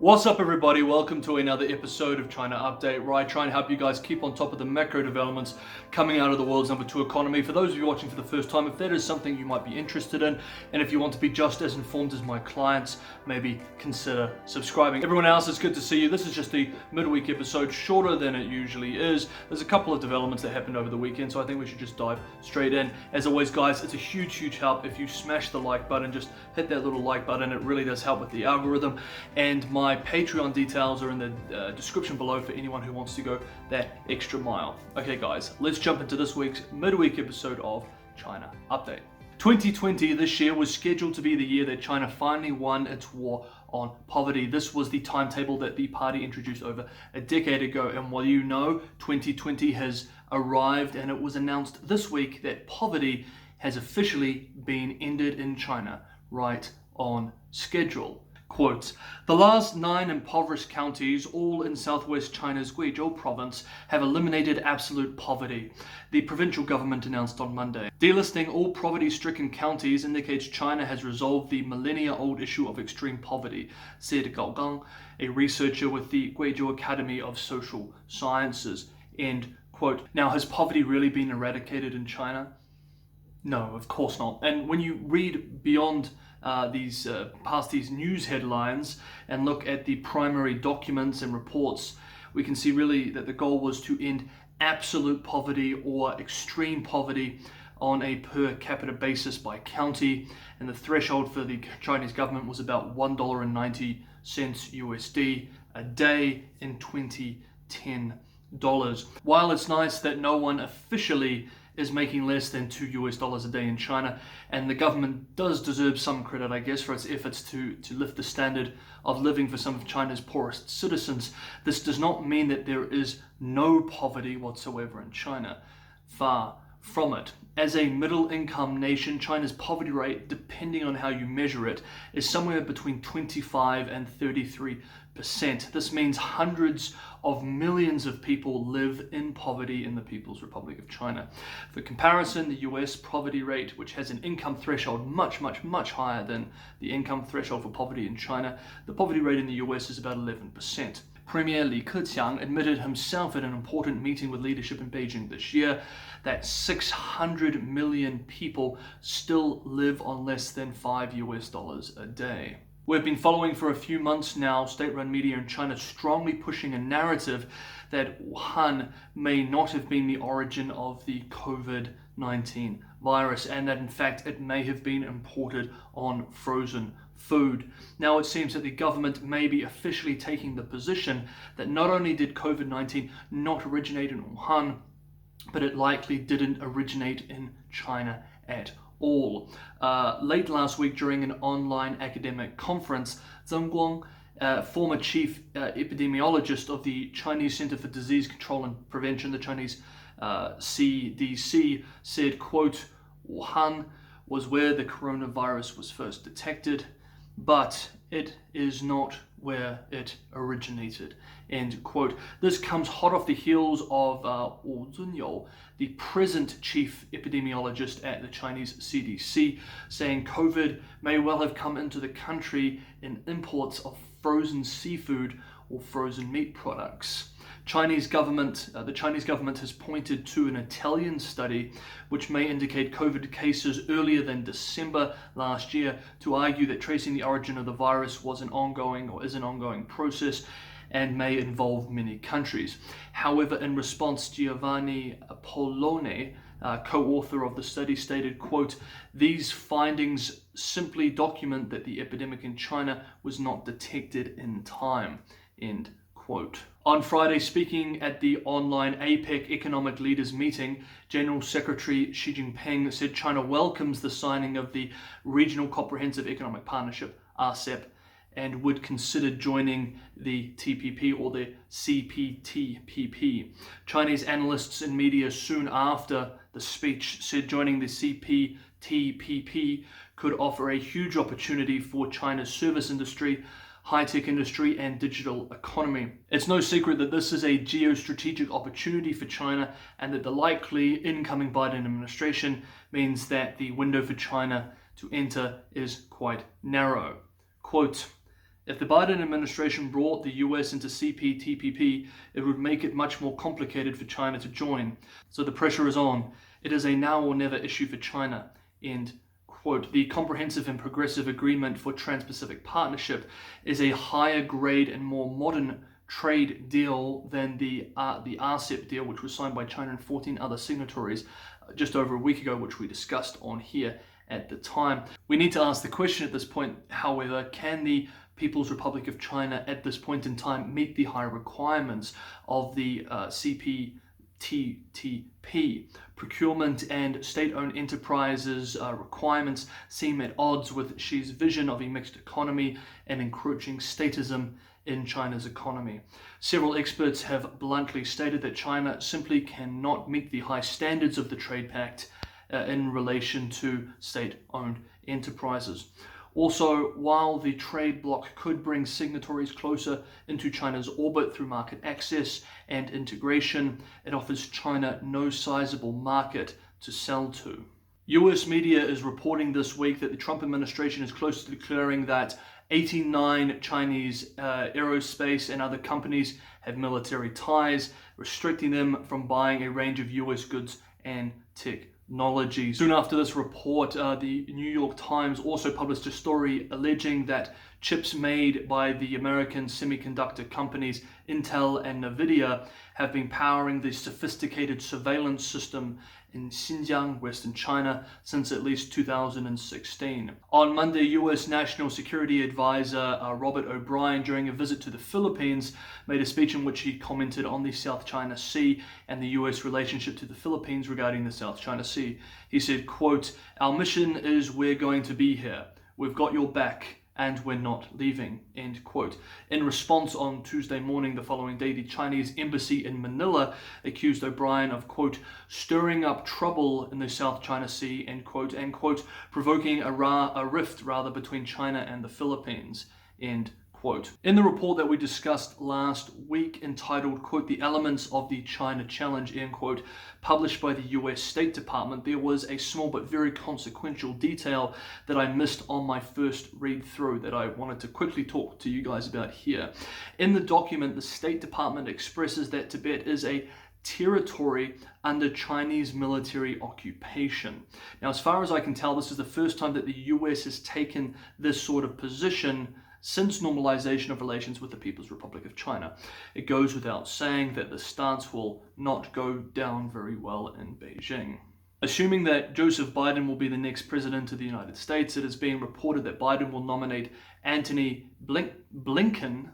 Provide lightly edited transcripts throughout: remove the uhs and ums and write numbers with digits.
What's up, everybody? Welcome to another episode of China Update, where I try and help you guys keep on top of the macro developments coming out of the world's number 2 economy. For those of you watching for the first time, if that is something you might be interested in, and if you want to be just as informed as my clients, maybe consider subscribing. Everyone else, it's good to see you. This is just the midweek episode, shorter than it usually is. There's a couple of developments that happened over the weekend, so I think we should just dive straight in. As always, guys, it's a huge help if you smash the like button. Just hit that little like button. It really does help with the algorithm. And my Patreon details are in the description below for anyone who wants to go that extra mile. Okay, guys, let's jump into this week's midweek episode of China Update. 2020 this year was scheduled to be the year that China finally won its war on poverty. This was the timetable that the party introduced over a decade ago, and while you know 2020 has arrived, and it was announced this week that poverty has officially been ended in China right on schedule. Quote, the last 9 impoverished counties, all in southwest China's Guizhou province, have eliminated absolute poverty, the provincial government announced on Monday. Delisting all poverty-stricken counties indicates China has resolved the millennia-old issue of extreme poverty, said Gao Gang, a researcher with the Guizhou Academy of Social Sciences. End quote. Now, has poverty really been eradicated in China? No, of course not. And when you read beyond past these news headlines and look at the primary documents and reports, we can see really that the goal was to end absolute poverty or extreme poverty on a per capita basis by county, and the threshold for the Chinese government was about $1.90 USD a day in 2010 dollars. While it's nice that no one officially is making less than $2 a day in China, and the government does deserve some credit, I guess, for its efforts to lift the standard of living for some of China's poorest citizens. This does not mean that there is no poverty whatsoever in China. Far from it. As a middle-income nation, China's poverty rate, depending on how you measure it, is somewhere between 25 and 33%. This means hundreds of millions of people live in poverty in the People's Republic of China. For comparison, the US poverty rate, which has an income threshold much higher than the income threshold for poverty in China, the poverty rate in the US is about 11%. Premier Li Keqiang admitted himself at an important meeting with leadership in Beijing this year that 600 million people still live on less than $5 a day. We've been following for a few months now state-run media in China strongly pushing a narrative that Wuhan may not have been the origin of the COVID-19 virus, and that in fact it may have been imported on frozen food. Now it seems that the government may be officially taking the position that not only did COVID-19 not originate in Wuhan, but it likely didn't originate in China at all. Late last week during an online academic conference, Zheng Guang, former chief epidemiologist of the Chinese Center for Disease Control and Prevention, the Chinese CDC, said, quote, Wuhan was where the coronavirus was first detected, but it is not where it originated, end quote. This comes hot off the heels of Wu Zunyou, the present chief epidemiologist at the Chinese CDC, saying COVID may well have come into the country in imports of frozen seafood or frozen meat products. The Chinese government has pointed to an Italian study which may indicate COVID cases earlier than December last year to argue that tracing the origin of the virus is an ongoing process and may involve many countries. However, in response, Giovanni Pollone, co-author of the study, stated, quote, these findings simply document that the epidemic in China was not detected in time, end quote. On Friday, speaking at the online APEC Economic Leaders Meeting, General Secretary Xi Jinping said China welcomes the signing of the Regional Comprehensive Economic Partnership, RCEP, and would consider joining the TPP or the CPTPP. Chinese analysts and media soon after the speech said joining the CPTPP could offer a huge opportunity for China's service industry, high-tech industry and digital economy. It's no secret that this is a geostrategic opportunity for China, and that the likely incoming Biden administration means that the window for China to enter is quite narrow. Quote, If the Biden administration brought the US into CPTPP, it would make it much more complicated for China to join. So the pressure is on. It is a now or never issue for China. End quote. The Comprehensive and Progressive Agreement for Trans-Pacific Partnership is a higher grade and more modern trade deal than the RCEP deal, which was signed by China and 14 other signatories just over a week ago, which we discussed on here at the time. We need to ask the question at this point, however, can the People's Republic of China at this point in time meet the high requirements of the CPTPP? Procurement and state-owned enterprises requirements seem at odds with Xi's vision of a mixed economy and encroaching statism in China's economy. Several experts have bluntly stated that China simply cannot meet the high standards of the trade pact in relation to state-owned enterprises. Also, while the trade bloc could bring signatories closer into China's orbit through market access and integration, it offers China no sizable market to sell to. US media is reporting this week that the Trump administration is close to declaring that 89 Chinese aerospace and other companies have military ties, restricting them from buying a range of US goods and technology. Soon after this report, the New York Times also published a story alleging that chips made by the American semiconductor companies Intel and Nvidia have been powering the sophisticated surveillance system in Xinjiang, Western China, since at least 2016. On Monday, US National Security Advisor Robert O'Brien, during a visit to the Philippines, made a speech in which he commented on the South China Sea and the US relationship to the Philippines regarding the South China Sea. He said, quote, "Our mission is we're going to be here. We've got your back. And we're not leaving," end quote. In response, on Tuesday morning, the following day, the Chinese embassy in Manila accused O'Brien of, quote, "stirring up trouble in the South China Sea," end quote, and, quote, "provoking a rift between China and the Philippines," end quote. In the report that we discussed last week, entitled, quote, "The Elements of the China Challenge," end quote, published by the US State Department, there was a small but very consequential detail that I missed on my first read through that I wanted to quickly talk to you guys about here. In the document, the State Department expresses that Tibet is a territory under Chinese military occupation. Now, as far as I can tell, this is the first time that the US has taken this sort of position since normalization of relations with the People's Republic of China. It goes without saying that the stance will not go down very well in Beijing. Assuming that Joseph Biden will be the next president of the United States, it is being reported that Biden will nominate Antony Blinken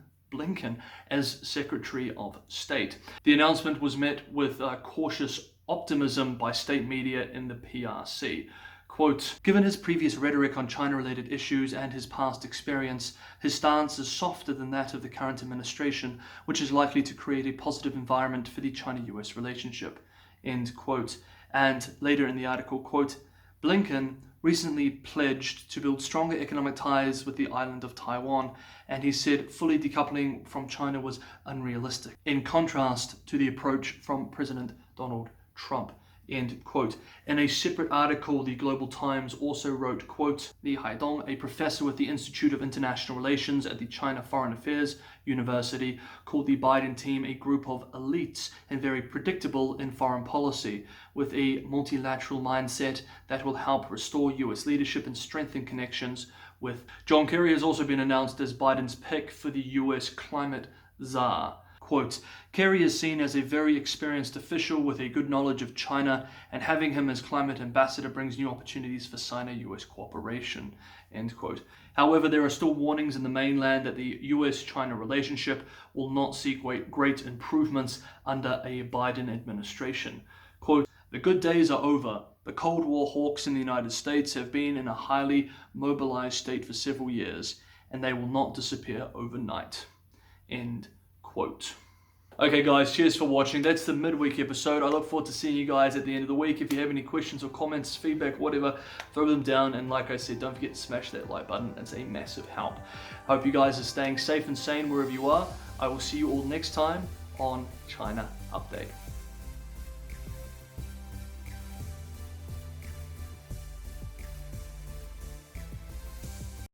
as Secretary of State. The announcement was met with cautious optimism by state media in the PRC. Quote, "Given his previous rhetoric on China-related issues and his past experience, his stance is softer than that of the current administration, which is likely to create a positive environment for the China-US relationship," end quote. And later in the article, quote, "Blinken recently pledged to build stronger economic ties with the island of Taiwan, and he said fully decoupling from China was unrealistic, in contrast to the approach from President Donald Trump," end quote. In a separate article, the Global Times also wrote, quote, "Li Haidong, a professor with the Institute of International Relations at the China Foreign Affairs University, called the Biden team a group of elites and very predictable in foreign policy, with a multilateral mindset that will help restore US leadership and strengthen connections with." John Kerry has also been announced as Biden's pick for the US climate czar. Quote, "Kerry is seen as a very experienced official with a good knowledge of China, and having him as climate ambassador brings new opportunities for Sino-US cooperation," end quote. However, there are still warnings in the mainland that the US-China relationship will not see great improvements under a Biden administration. Quote, "The good days are over. The Cold War hawks in the United States have been in a highly mobilized state for several years, and they will not disappear overnight," end quote. Okay guys, cheers for watching. That's the midweek episode. I look forward to seeing you guys at the end of the week. If you have any questions or comments, feedback, whatever, throw them down. And like I said, don't forget to smash that like button. It's a massive help. Hope you guys are staying safe and sane wherever you are. I will see you all next time on China Update.